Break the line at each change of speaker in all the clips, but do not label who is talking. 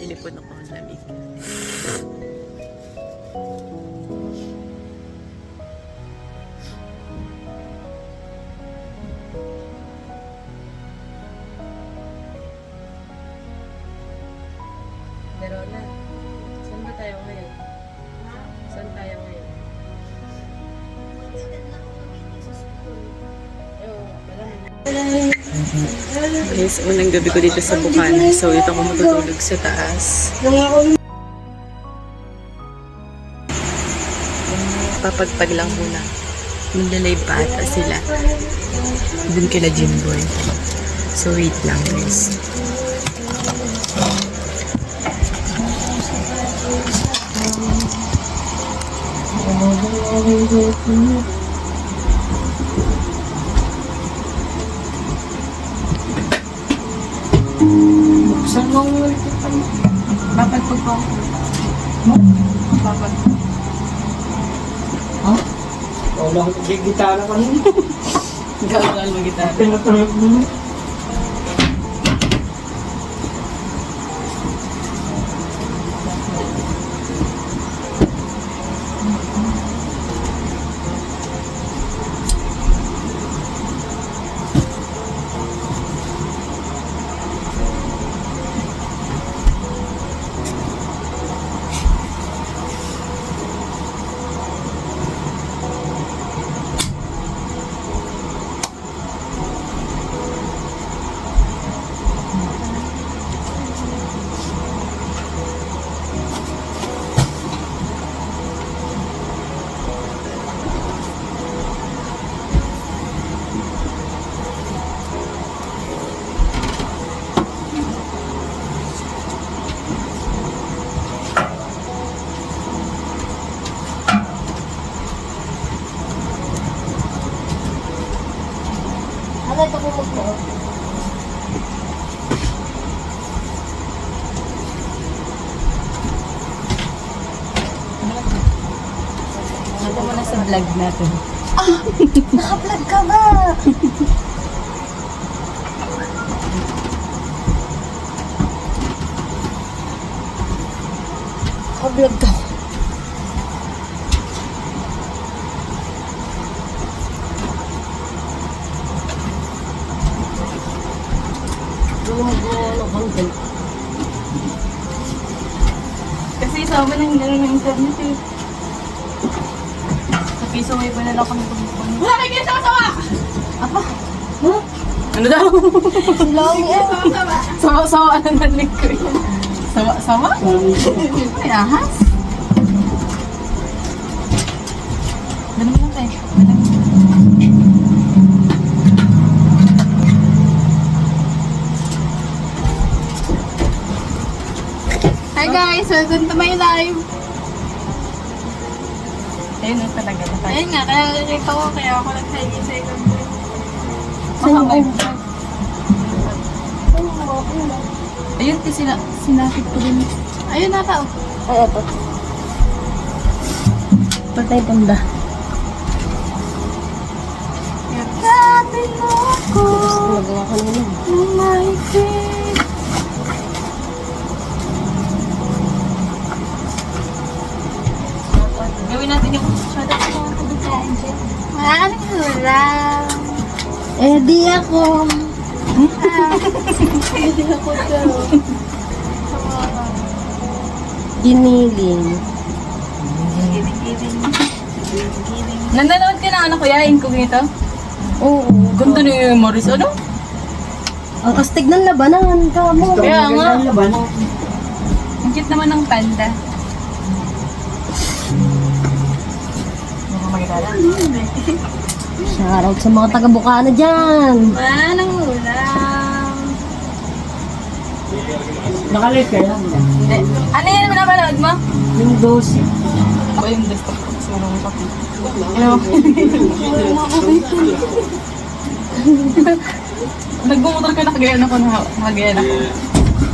Sinipon ako ng lamig. Verona, saan ba tayo ngayon? Saan tayo ngayon? Guys, unang gabi ko dito sa Bukana. So, ito ako matutulog sa taas. Papagpag lang muna. Magla-live pa ata sila. Dun kila Jimboy. So, wait lang guys.
Buksan mo papagpag po. Papagpag. Ha? Wala ko gitara pa nun.
Gawal mo gitara.
Pinatulog mo.
Ito po po.
Ito mo na sa vlog natin.
Ah! Naka-vlog ka ba? Naka-vlog ka.
Kasi sama nang gano'n ng internet eh. Sa piso may pa nila kami pagpupunin. Wala kayo kayo sama-sama! Apa? Huh? Ano daw?
Long eh.
Sama-sama na nalig ko yan. Sama-sama? Ay, ahas. Ganun mo lang tayo.
Hi guys, welcome to my live.
Ayun na talaga.
Ayun nga, kaya nakikita ko, kaya ako nag-silent second.
Ayun, sinakit ko din.
Ayun na tao.
Ay, ito. Patay panda.
Sabi mo ako
Magawa ka naman.
ng mahigpit.
Gawin natin yung
Shout out sa mga kabitaan dyan. Maraming ulam. Eh, di ako. Di ako daw. Giniling.
Nandanood ka na anak ko ya, Incognito?
Oo.
Ganda ni Maris, ano?
Ang astig ng labanan ka mo.
Kaya nga.
Laban.
Ang cute naman ng panda.
Shoutout sa mga taga-Bukana dyan.
Manang ulam.
Nakalive ka lang.
Ano yan napanood mo?
Yung 12.
Ako yung desktop ko kasi marunong kape. Ano? Nagbumotor ka, nakagayan ako.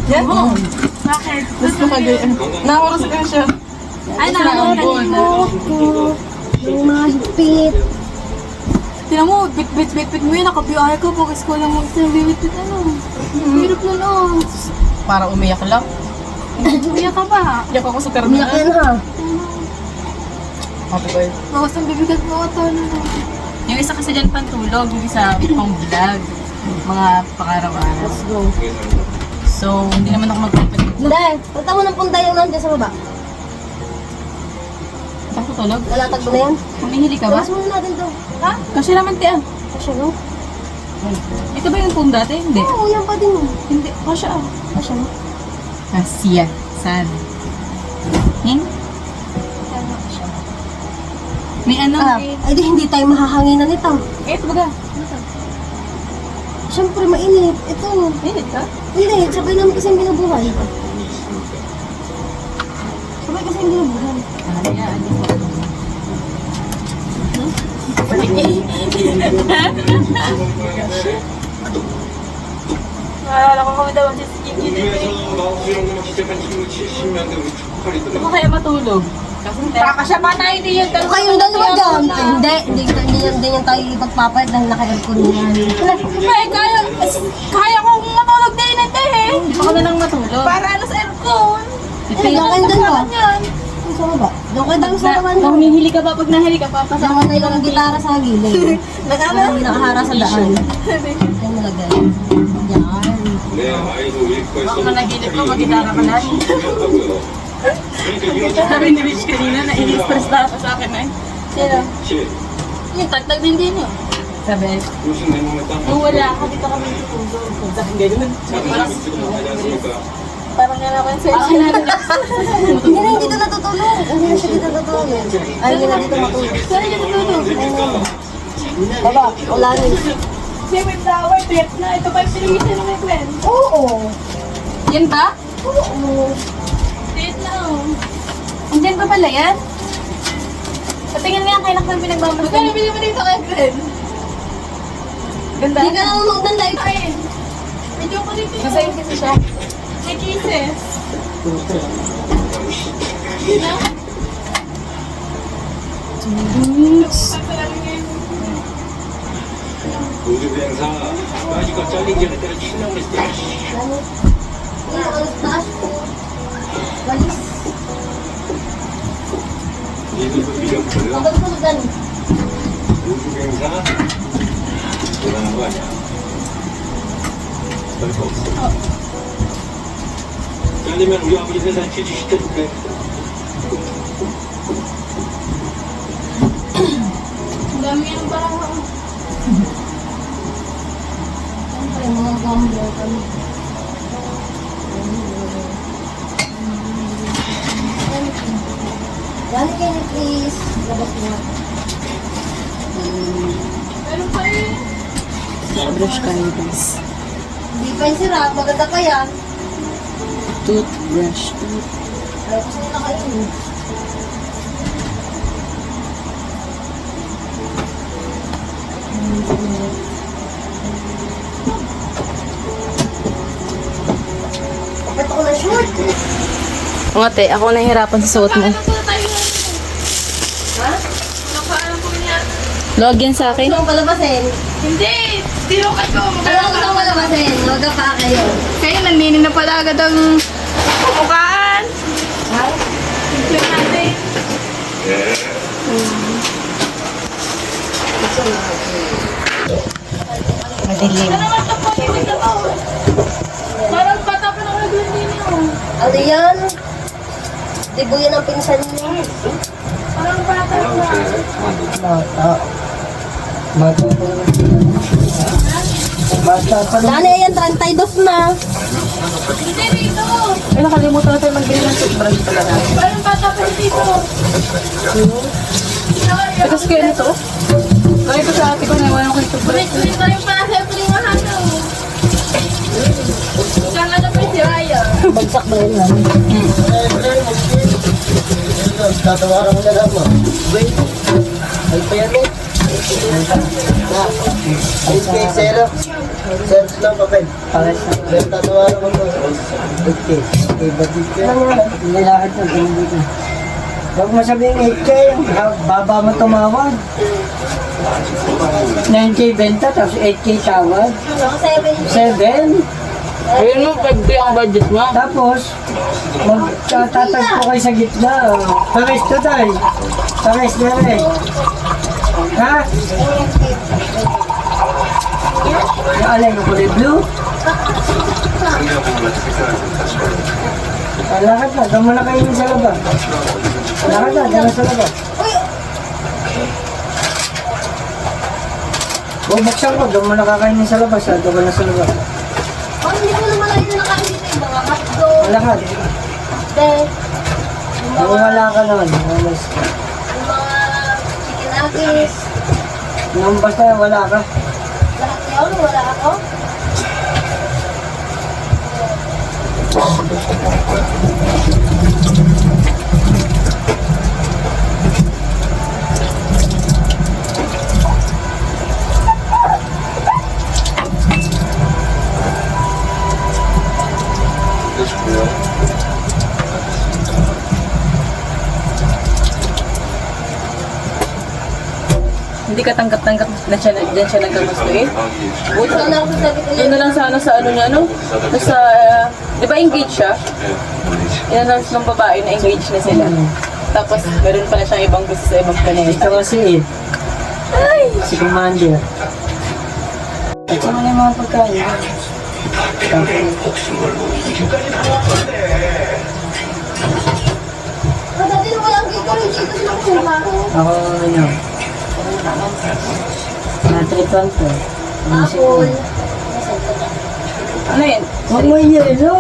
Yan? Oo.
Bakit?
Gusto kagayan. Nakuros ka siya.
Ay, nakakalimutan ko. Yung mga higpit. Tinan mo, bit mo yun. Nakabiyahe ko pag school lang mag-bit ano. Hirap nun oh.
Para umiyak lang.
Umiyak ka ba?
Iyak ako sa terminal.
Umiyak yan ha.
Happy boy.
Bawas ang bibigat mo ito.
Yung isa kasi dyan pantulog, yung isa pang vlog. Mga pakaraw-araw.
Let's go.
So, hindi naman ako magpapalit.
Hindi, punta mo ng punta yung nandiyan sa baba.
Ako tulog?
Lalatag mo na yan.
Humihili ka ba?
Bawas muna natin to. Ha?
Kasi naman tiyan.
Kasya no?
Ito ba yung pong dati? Hindi.
Oo, yan pa din mo.
Hindi. Kasya ah.
Kasya no?
Kasya. Sad. Hin? May ano?
Ay di hindi tayo mahahanginan nito.
Ito baga.
Siyempre mainit. Ito.
Init ka?
Hindi, sabay naman kasi yung binubuhay. Sabay kasi yung binubuhay.
Ayan.
Naalala ko kami daw ang Kiki.
Ito ko kaya matulog. Kakasyamatay din yun.
Kung kayong dalawa dyan. Hindi yan tayo ipagpapalit dahil naka-aircon yan.
Kaya kong matulog din ito eh. Hindi pa kami nang matulog. Para ano sa aircon.
Doon kayong dalawa. Sa baba. Doon kayo dalawa sa naman.
Kung humihili ka ba, pag nahili ka, papasok.
Kasama tayo lang ang gitara sa gilid. Hindi nakahara sa daan. Yan nalagay. Yan.
Baka managilip ko, mag-gitara ka lang. Sabi ni Rich kanina na in-express na ako sa akin eh.
Sino? Yung tagtag din din yun.
Sabi, nung wala ka, dito kami tutulog. Sa akin gano'n.
Parang nga naman sa
Ako na rin.
Hindi na dito natutulog. Hindi na siya dito natutulog. Ay, hindi na dito matulog. Saan dito natutulog? Baba, wala rin.
Siya may flower, bet na. Ito pa yung pinagisa ng may friend.
Oo.
Yan ba?
Oo.
Bet na oh. Andyan ba pala yan?
Patingin nga kainak ng pinagmamasdan.
Magkano bili mo dito kay friend? Ganda.
Hindi ka naman magdanda ito.
Ay, medyo ko dito. Masaya kasi siya. May kisses. Na?
우주 비행사 아직까지 잘린 게 아니라 신나고 있어.
Yan, ang taas ko. Walis.
이들도 미련 몰라.
Ang bagtulugan.
우주 비행사 대단한 거 아니야. 별거 없어. 잘리면 우리 아버지 회사 취직시켜줄게.
Ang dami yan parang
Siyempre, mga gambler kami. Gani kayo ni Chris. Labas mo.
meron pa eh.
Brush kayo guys.
Hindi pa yung sira. Maganda pa yan.
Toothbrush.
Ayaw ko sa'yo nakainin. Bakit ako na short?
O ate, ako nahihirapan sa suot mo.
Ano po tayo natin?
Ha?
Nakaalam po niya.
Login sa akin.
Gusto mong palabasin?
Hindi! Tiro ka to!
Ano gusto mong palabasin? Huwag ka pa kayo.
Kaya naninig na pala agad ang pumukaan.
Ha?
Picture natin.
Madilim.
Ano naman ito po? Ibig na to. Parang bata pa ng naglan din yun.
Ano yan? Dibo yan ang pinsan niyo.
Parang bata pa.
Basta pa rin.
Dali yan, 32 na.
Hindi dito.
Ay, nakalimutan na tayo magbili ng toothbrush pala na.
Parang bata pa dito.
Tapos kayo nito? Kaya ko sa ate ko na iwanan ko yung toothbrush.
Ulit na yung para sa plingahan mo. Saan ano pa si Raya?
Bagsak ba yun?
Tatawaran ko na lang mo. Wait. Ay pa yan eh. Ay kay Zero. Zero lang papel. Pero tatawaran ko to. Okay. Okay, batit ka. Nilakad na. Dito. Huwag mo sabihin 8K. Baba mo tumawag. 9K benta, tapos 8K tawad. 7.
Ayun mo, 5K ang budget mo.
Tapos, magtatagpo kayo sa gitna. Pares to tayo. Pares na rin. Ha? Yung alay mo kulay blue? Lakad na, doon mo na kayo sa labas. Lakad na, doon sa labas. Bubuksan ko, doon mo na kakainin sa labas. Doon mo na sa labas.
Oh, hindi ko naman lang yung nakain dito yung mga hotdog.
Lakad.
Then,
Nung wala ka naman, umalis ka.
yung mga chicken nuggets.
Nung basta wala ka.
Lahat yun, wala ako.
Hindi ka tanggap-tanggap na siya, dyan siya nagkagusto eh.
Buti na ako sasabi ko
Yun na lang sana sa ano niya, no? Sa, di ba engaged siya? In-announce ng babae na engaged na sila. Tapos, meron pala siyang ibang gusto sa ibang
Ito
planeta.
kasi si Commander. At saka na yung mga pagkain.
dati nung walang dito, yung dito sila kumuha.
Ako ano. Natripan to.
Apple.
Ano yun?
Huwag mo yelo.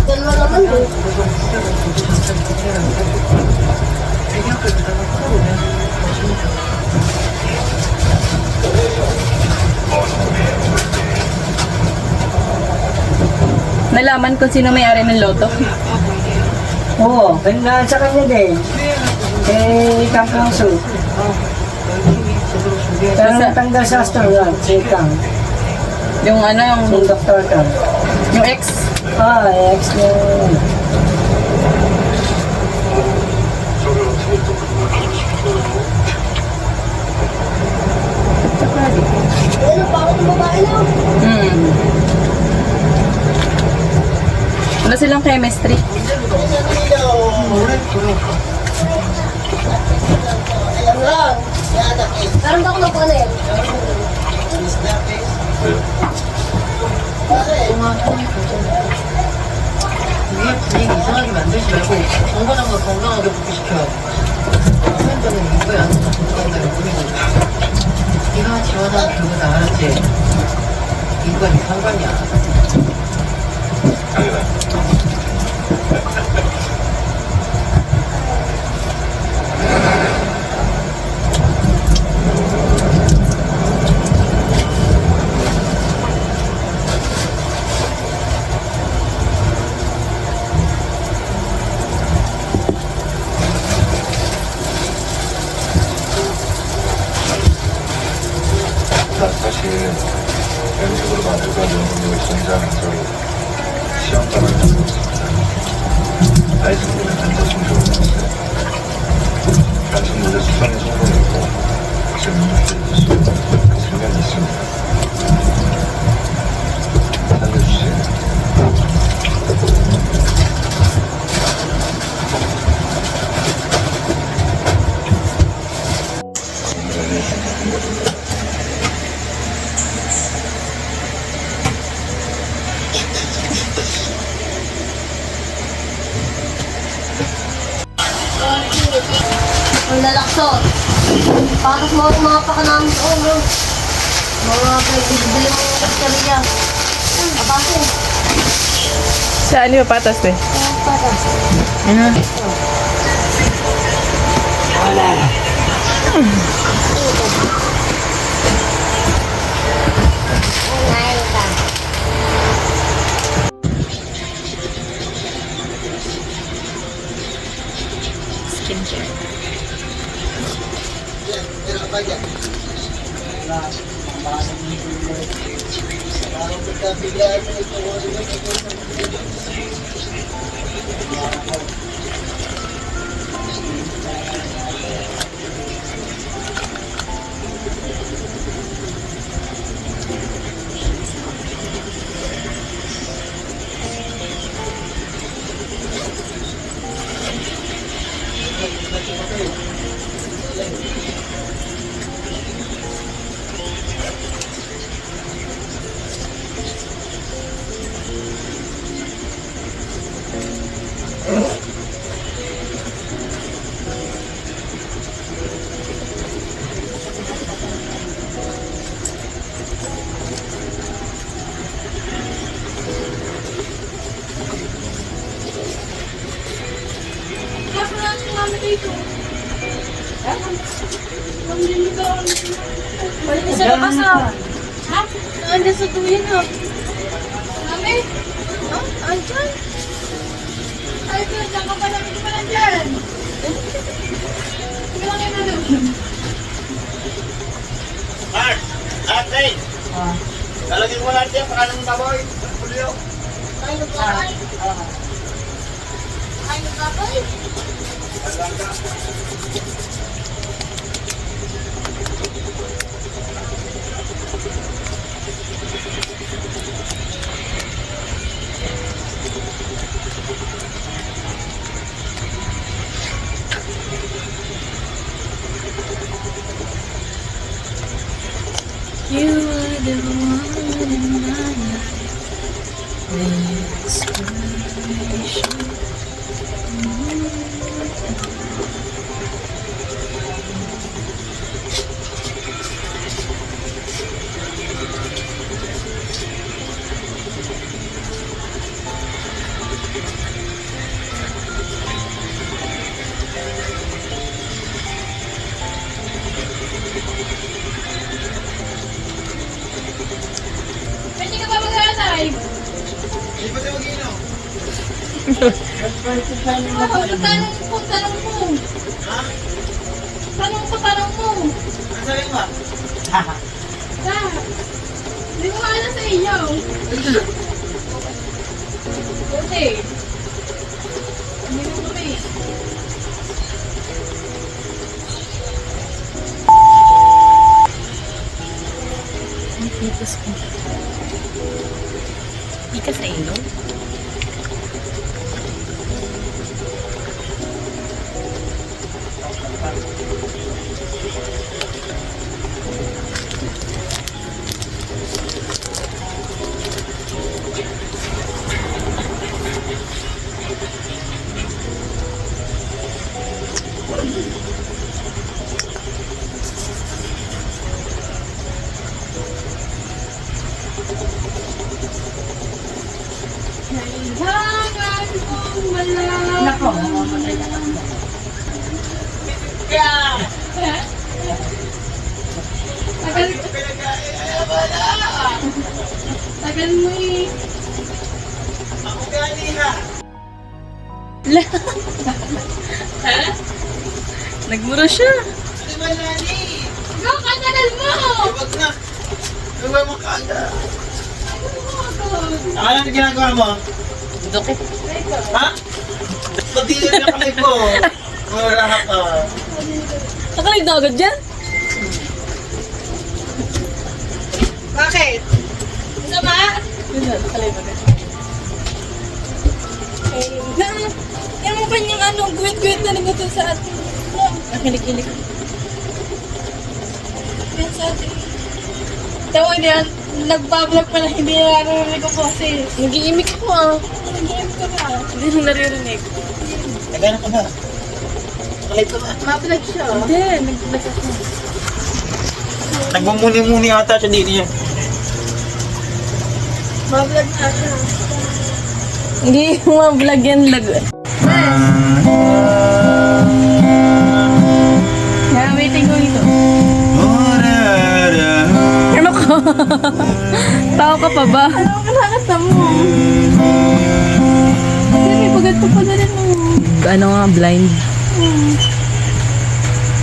Dalawa naman doon.
Nalaman kung sino may-ari ng loto.
Oo, sa kanya din. Eh, Kang Kangso. Pero natanggal sa store si Kang.
Yung ano,
Si Dr. Kang.
yung ex.
Ex na yun.
Ano pa ako ng babae na?
Wala silang chemistry.
Alam lang. Parang ba ako nagpano yan?
이게 이상하게 만들지 말고 건강한 거 건강하게 복귀시켜. 코멘터는 이거야. 건강하게 보내고. 네가 지원한 그거다 알았지? 이거가 네 상관이야.
사실 연속으로 만들어가지고 오늘 공장에서 시험장을 하고 있습니다. 아이스크림을 단자충 좋았는데 단순 노래 수상에 성공했고 지금 인식될 수 있는 그 순간이 있습니다. 살려주세요.
Ang lalakso. Patas mo ang mga pakanamin ko, bro. Mga pinagbibili mo ng kaskarya. Abasin.
Saan yung patas eh?
Patas.
Ano?
Kaso na si mami dito. Malinis sa labas ah. Ha? Nandiyan sa tuwin ah. Mami? Ha? Andyan? Ay, pinagyan ka pala. Hindi pa nandyan. Sige lang yun na doon.
Mark! Ate! Talagin mo natin yung pangalan ng baboy. Pulyo.
Ay, nagkakay. Ay, nagkakay.
You are the one in my life. Inspiration.
Pwede ka ba mag-aantay?
Hindi pa tayo mag-inom.
Oo, tanong mo.
Ha?
Tanong mo.
Ano sabi mo?
Ha? Hindi mo alam sa inyo. Buti. Hindi mo kami.
Ang pitos ko. Di ka sa ilong?
Kailangan mong malaman. Nako, mamatay ka. Tagal tagal mo eh.
Ako kanina.
Nagmura siya.
Di ba nani?
Ikaw, katagal mo!
Huwag na. Huwag mo kanda.
Ano
Ano na ginagawa mo?
Dokit.
Ha? Pagdili na kami po. Mura ka.
Nakalig na agad dyan?
Bakit? Sama?
Nakalig agad.
Yan mo ba yung ano, guwit-guwit na nagutol sa atin?
Nakilig-kilig.
Yan sa atin. Tawa niyan, nagbablog pa na hindi narinig ko kasi.
Nag-iimik ko ah.
Nag-game ka ba?
Hindi mo naririnig.
Nagana ka ba? Kalay ka ba?
Mablog siya.
Hindi, nag-vlog ako.
Nagmumuni-muni ata siya dito niya.
Mablog na siya.
Hindi mo vlog yan lag. Kaya waiting ko dito. Ano ko? Tao ka pa ba?
Ano ka nakata mo? Kasi may bagat pa pa na rin mo.
Ano nga, blind.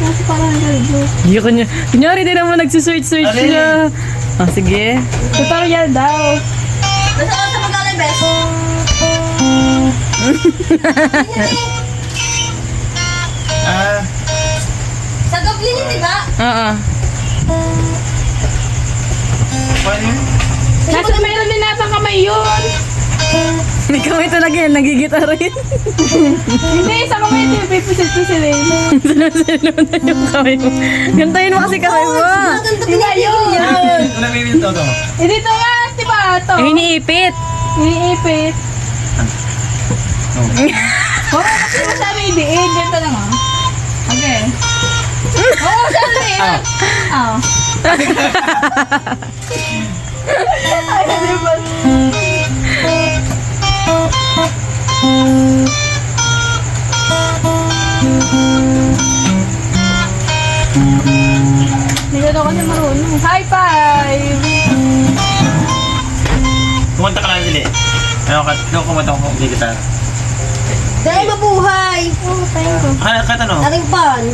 Kasi parang nag-joke.
Hindi ko niya. Kunyari din naman nagsusearch-search siya. Ah, sige.
Tutorial daw.
Nasa ka sa magaling, bes? Sa Dublin, di ba?
Oo.
Nasa meron din nata kamay yun.
May kamay talaga yan. Nagigitara yun.
Hindi, sa kamay ito yung pipisil-pisilin.
Sinasalo na yung kamay mo. Gantayin mo kasi kamay mo.
Hindi yun. Eh, dito nga, di ba ito?
Eh, iniipit.
Iniipit. Oo, kasi masyado idiin. Ganito lang ah. Okay. Oo, masyado idiin. Oo. Ay, di ba? Hindi ka daw kasi marunong. High five!
Kumanta ka lang dili. Ano kumanta ko kung gitar?
Dahil mabuhay!
Oh, thank you.
Kata no?
Ating pan!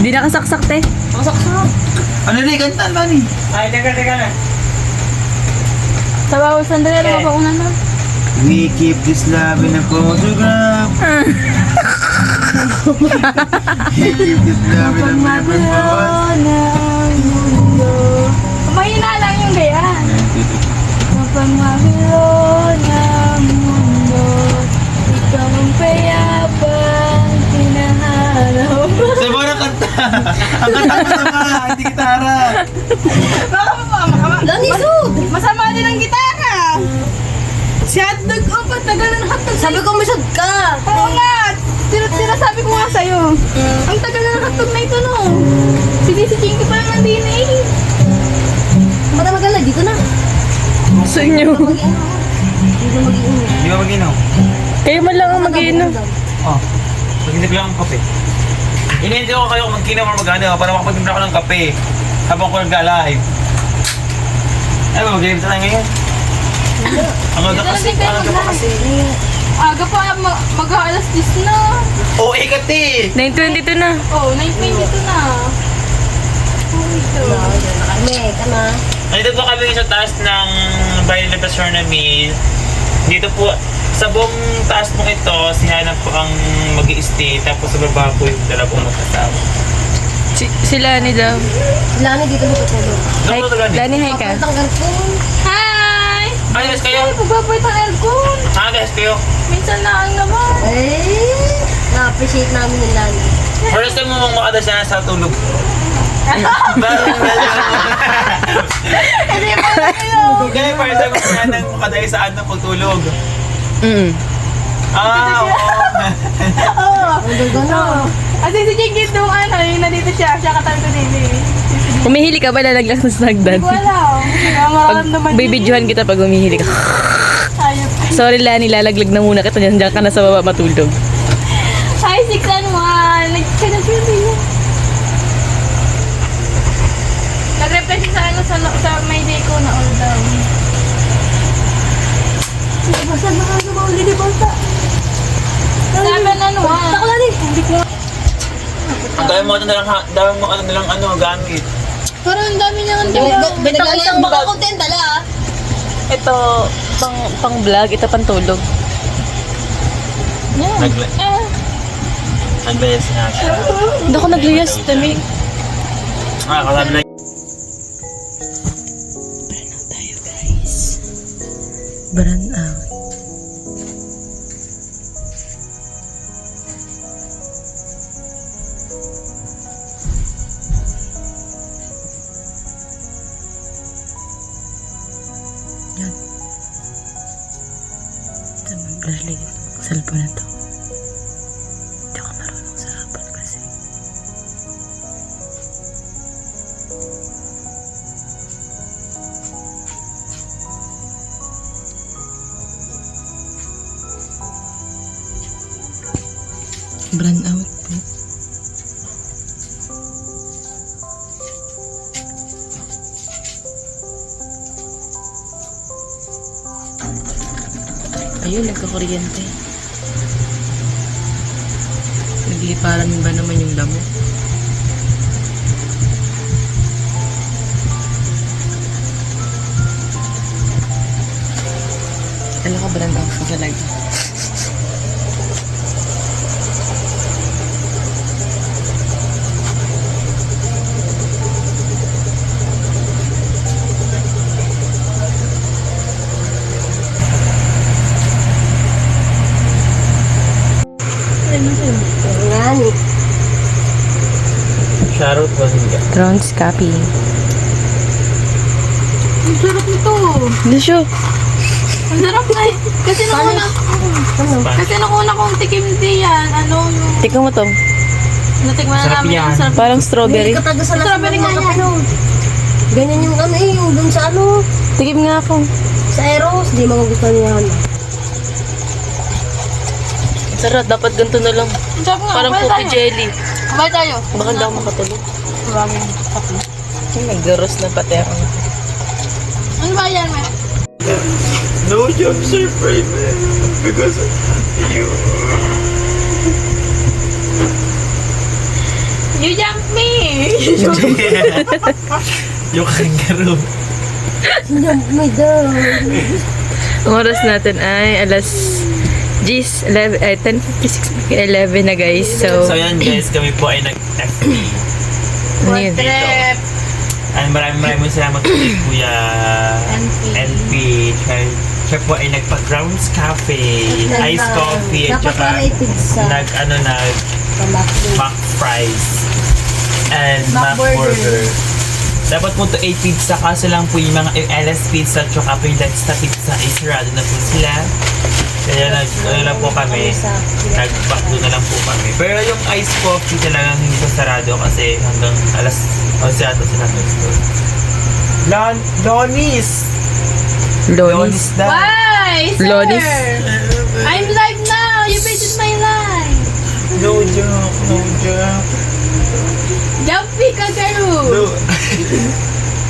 Hindi nakasaksak, te.
Ano rin, kanta ba ni? Ay, teka na.
Sa bawal sandali, ano pa una na?
We keep this love in a photograph. We keep this love in a photograph.
Mahina lang yung gayaan. Kapag mabilo ng mundo, ikaw ang payapang hinahanap.
Sabi mo na kanta. Ang kanta mo sama, hindi gitara.
Baka
Lanisod!
masama din ang gitara. Si hotdog, oh, patagal ng hotdog.
Sabi ko masod ka!
Oo nga, sinasabi ko nga sa'yo. Ang tagal na ng hotdog na ito, no? Si Chinky pa naman din eh.
Matamagal na, dito na.
Sa inyo.
Dito mag-iinom.
Di ba mag-inom?
Kayo man lang ang mag-iinom.
Oh, mag-inom lang ang kape. Iniintay ko kayo kung mag-inom o mag-ano para makapag-inom ako ng kape habang ko nag-live. Ay ba, mag-inom tayo ngayon? Ang aga kasi,
Aga pa, mag-aalas 10 na.
Oo, ikati!
9:22 na.
Oh, 9:22 na. Oh, ito.
Kami, ka na.
Nandito po kami sa taas ng Bayan de Pastorna Mill. Dito po, sa buong taas po ito, si Hana po ang mag-i-stay. Tapos sa baba po yung dalawang magkasama.
Sila ni daw.
Lani dito mo tutulog.
Hi, Dani, hi ka.
Papuntang garpon.
Hi!
Ay, guys kayo!
Ay, pagbabait ang aircon.
Guys kayo!
Minsan lang naman.
Eh, na-appreciate namin yung Lani.
First time mo mong makada siya sa tulog.
Hindi pa na kayo.
Kaya first time mo siya nang makada sa ano pagtulog. Oo.
Oo. Oo. Kasi si Jinky doon, yung nandito siya katabi ko din eh.
Umihili ka ba lalaglag sa hagdan?
Hindi ko alam. Mararamdaman
Bibidyohan kita pag umihili ka.
Ayop.
Sorry, Lani, lalaglag na muna kita. Diyan ka na sa baba matulog.
Hi, 6-1. Nag-canapin yun. Nag-reply siya sa ano sa may day ko na all down.
Basta na ka na mauli ni Bata.
Sabi na ano ah.
Tako Lani.
Hindi ko.
Ang dami mo nilang ano gamit.
Parang ang dami niyang
Binagay isang baka content dala.
Ito, pang vlog. Ito pang tulog.
Naglayas nga siya.
Hindi ako naglayas. Dami.
Kasama na
Burn out. Yan. Ito, mag-flashlight ito. Cellphone na to. Hindi ako marunong sa hapon kasi. Burn out po. Ayun, nagkakuryente. Nagliparan ba naman yung damo? Ano ka ba lang ako talaga?
Ngani.
Shoutout ba hindi?
Drones copy.
Ang sarap nito.
Lusyo.
Ang sarap na eh. Kasi nung una kong tikim din yan, ano yung...
Tika mo to.
Natikman na
Sarap
namin
yan.
yung sarap.
Parang strawberry.
Taga sa strawberry nga yan.
Ganyan yung ano eh, yung dun sa ano,
Tikim nga ako.
sa Eros, di magugustuhan niya yan.
Sarap, dapat ganito na lang.
Ang sarap nga.
Parang
Kumain
cookie
tayo.
jelly.
Kumain tayo.
Baka hindi ako makatulog.
Maraming kape.
Nagdaros na pati ako.
Ano ba yan, man?
No job surprise, man. Because of you.
You jump me!
Yung kangaroo.
My God.
Ang oras natin ay alas 10:56, 11 na guys.
So
So,
yan guys, kami po ay nag-FB.
ano yun?
Trip.
And maraming salamat kay Kuya NP. Siya po ay nagpa-Grounds Cafe, iced coffee, at
Dapat
saka
pala ay pizza.
Mac fries and Mac burger. Dapat po ito 8 pizza kaso lang po yung mga LS pizza at saka po yung Lexta pizza ay sarado na po sila. Kaya ano lang po kami, nag-backdo na lang po kami. Pero yung iced coffee talagang hindi pa sarado kasi hanggang alas 11 ata sila nag-store. Lonis!
Lonis.
na!
Why, sir?
Lonis.
I'm live now! You visited my life!
No joke, no joke.
Jumpy kangaroo!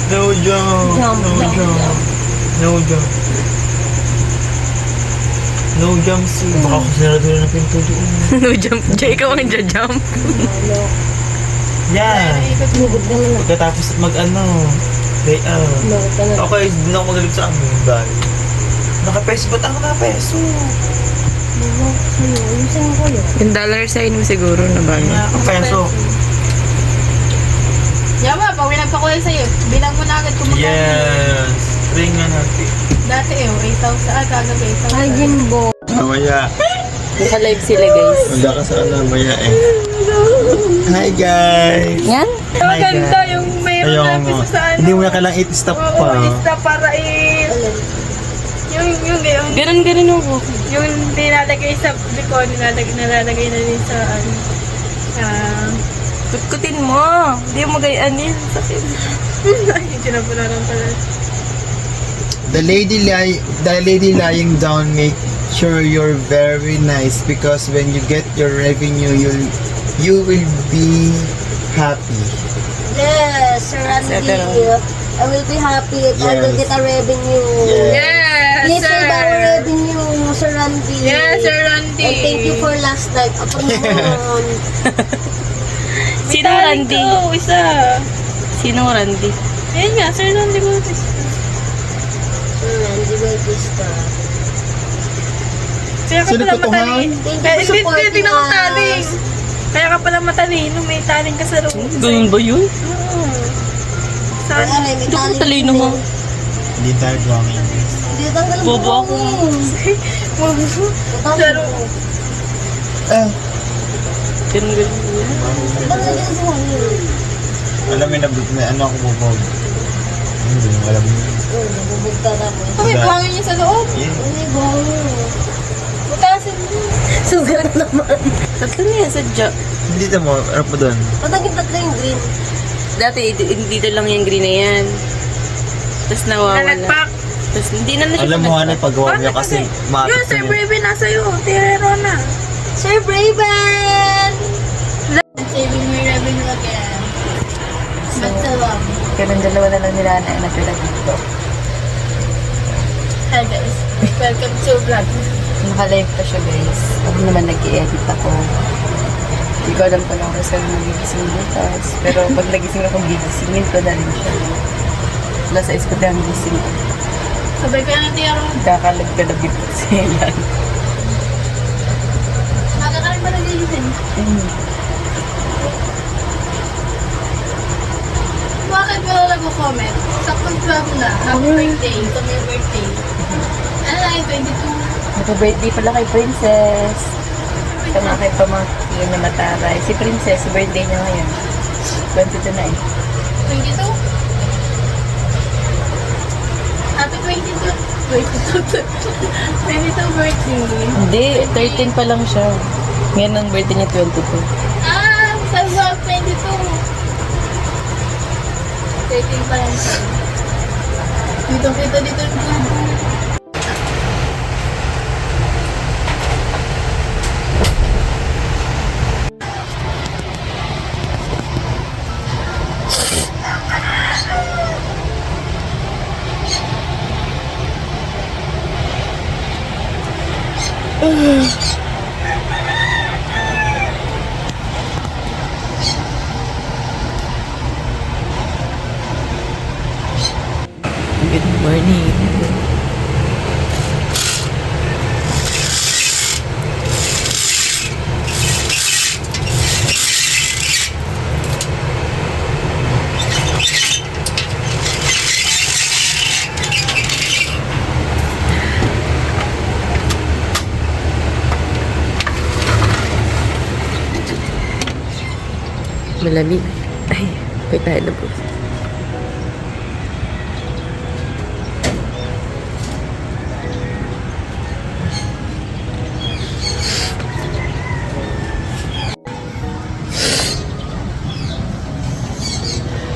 No joke, no joke. No joke. No jump suit. Baka ako sinarado na ng pinto doon.
No jump. Jay, ikaw ang jump.
Yan. Pagkatapos mag-ano, day out. Okay, doon ako magalit sa amin. Dahil. Naka-peso, ba't ako naka-peso?
Yung dollar sign mo siguro na ba?
Naka-peso.
Yama, pag pinagpakulay sa'yo, bilang mo na agad kung magkano.
Yes. Ring nga natin.
Dati 8,000, kagabi 8,000.
Ay, Jimbo.
Mamaya.
Naka-live sila guys.
Wala ka sa mamaya eh. Hi guys!
Yan?
Maganda yung mayroon
Ayaw
na
mo.
piso sa ano.
Hindi mo na kailang 8 stop
Oo,
pa.
isa para yung
Ganun ako.
yung nilalagay sa biko, nilalagay na din sa ano.
Kutkutin mo. Hindi mo gayanin. Sakit.
Hindi na po nalang pala.
The lady lying down make sure you're very nice because when you get your revenue you will be happy.
Yes, Sir Randy. I will be happy if I will
Yes.
get a revenue.
Yes,
Please
sir!
save our revenue, Sir Randy.
Yes, Sir Randy!
And thank you for last night. Ako naman.
Sino Randy?
Ito, isa.
Sino Randy?
Ayun nga, Sir Randy Bautista.
Sir Randy Bautista.
Kaya ka
Sino
pala
totoo, ha?
matalino.
Thank you
Kaya
for supporting
tingnan mo
us.
taling. Kaya ka pala matalino, may taling ka sa room.
Ganun ba yun?
Oo. Saan?
Ay, may
Hindi ko
tali
talino
din.
mo.
Hindi tayo drawing.
Hindi tanggal ang
Bobo ako.
Pero,
Ganun.
Tanggal din sa hangin.
Alam mo na may ano ako bubog. Hindi mo alam mo.
Oh, nabubog ka na po.
may buhangin niya sa loob.
Hindi, bango.
Butasin mo.
Sugat naman.
Tatlo niya sadya.
Hindi mo, ano po doon?
Patagin tatlo yung green.
Dati dito lang yung green na yan. Tapos nawawala.
Nalagpak.
Tapos hindi na siya
Alam mo
pinagpak.
ano, paggawa niya kasi
Yun,
maapit
Sir
niya.
Brave, nasa iyo. Tirero na.
Sir Braven!
Saving my revenue again. Magsalwam.
Kailan dalawa na lang nila na natula dito.
Hi guys. Welcome to vlog.
Naka-live pa siya guys. Ako naman nag-i-edit ako. Hindi ko alam kung ano saan magigising bukas. Pero pag nagising ako, gigisingin ko na rin siya. Alas 6 ko na gising.
Sabay ka ng tiyaro.
Kakalag-kalagit ko sila.
Maga ka rin ba nagigising? Bakit wala nag-comment? Sa confirm na, happy birthday, ito may birthday. Ano lang yung 22?
Happy birthday pala kay Princess. Sa mga kay pamangkin niya mataray. Si Princess, si birthday niya ngayon. 22 na eh.
22? Happy 22. 22 birthday.
Hindi, 13 pa lang siya. Ngayon ang birthday niya 22.
Ah, sa 22. 13 pa lang siya. Dito dito yung bubo.
Good morning. Malamig. Ay, wait tayo na po.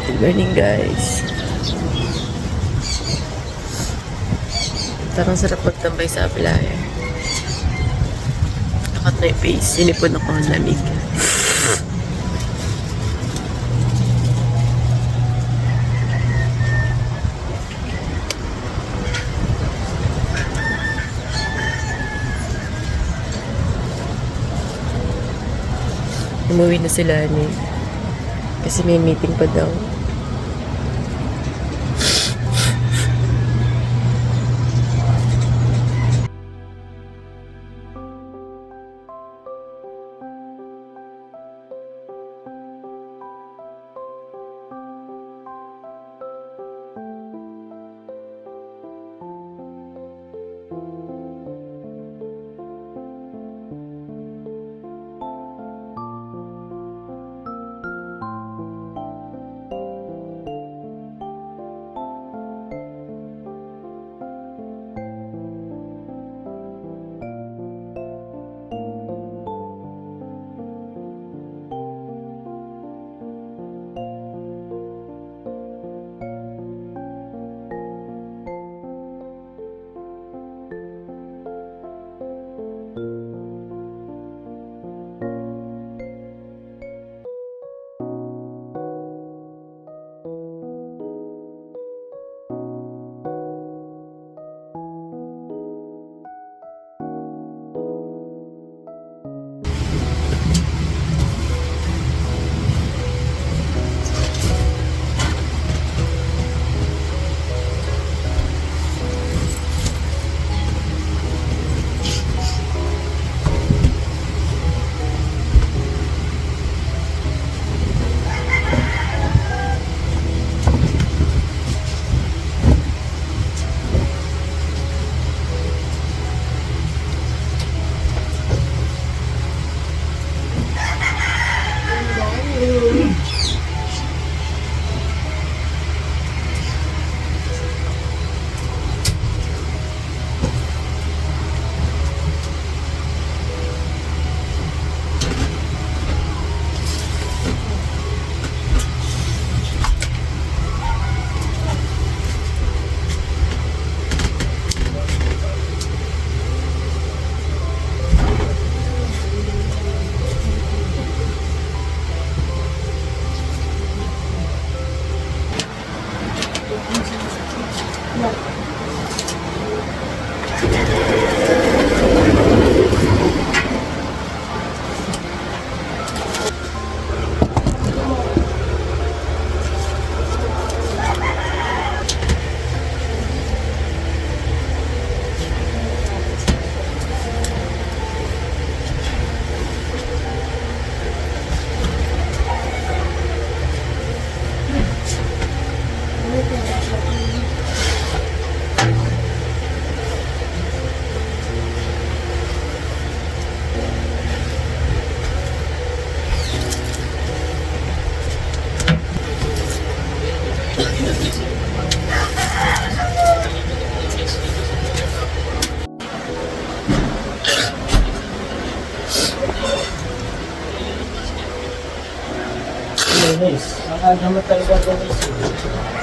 Good morning, guys. Parang sarap magtambay sa playa. Nakat na yung face. Sinipon ako ng lamig. Umuwi na sila ni kasi may meeting pa daw.
Aga mo talaga guys.